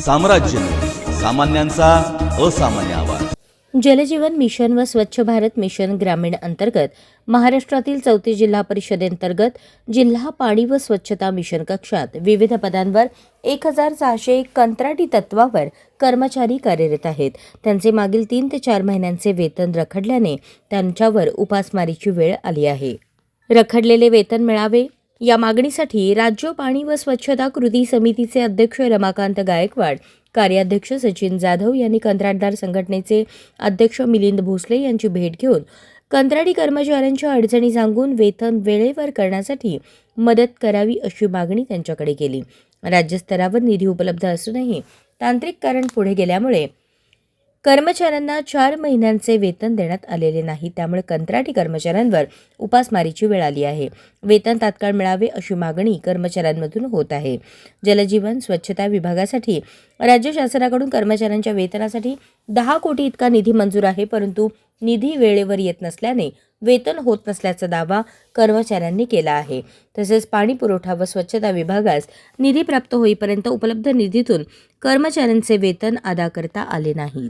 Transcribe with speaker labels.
Speaker 1: साम्राज्य सामान्यांचा असामान्य आवाज।
Speaker 2: जलजीवन मिशन व स्वच्छ भारत मिशन ग्रामीण अंतर्गत महाराष्ट्रातील 34 जिल्हा परिषदेंतर्गत जिल्हा पाणी व स्वच्छता मिशन कक्षात विविध पदांवर 1601 कंत्राटी तत्वावर कर्मचारी कार्यरत आहेत। त्यांचे मागील 3 ते 4 महिन्यांचे वेतन रखडल्याने त्यांच्यावर उपासमारीची वेळ आली आहे। रखडलेले वेतन मिळावे या मागणीसाठी राज्य पाणी व स्वच्छता कृती समितीचे अध्यक्ष रमाकांत गायकवाड, कार्याध्यक्ष सचिन जाधव यांनी कंत्राटदार संघटनेचे अध्यक्ष मिलिंद भोसले यांची भेट घेऊन कंत्राटी कर्मचाऱ्यांच्या अडचणी सांगून वेतन वेळेवर करण्यासाठी मदत करावी अशी मागणी त्यांच्याकडे केली। राज्यस्तरावर निधी उपलब्ध असूनही तांत्रिक कारण पुढे गेल्यामुळे कर्मचाऱ्यांना 4 महिन्यांचे वेतन देण्यात आलेले नाही, त्यामुळे कंत्राटी कर्मचाऱ्यांवर उपासमारीची वेळ आली आहे। वेतन तात्काळ मिळावे अशी मागणी कर्मचाऱ्यांमधून होत आहे। जलजीवन स्वच्छता विभागासाठी राज्य शासनाकडून कर्मचाऱ्यांच्या वेतनासाठी 10 कोटी इतका निधी मंजूर आहे, परंतु निधी वेळेवर येत नसल्याने वेतन होत नसल्याचा दावा कर्मचाऱ्यांनी केला आहे। तसेच पाणी पुरवठा व स्वच्छता विभागास निधी प्राप्त होईपर्यंत उपलब्ध निधीतून कर्मचाऱ्यांचे वेतन अदा करता आले नाही।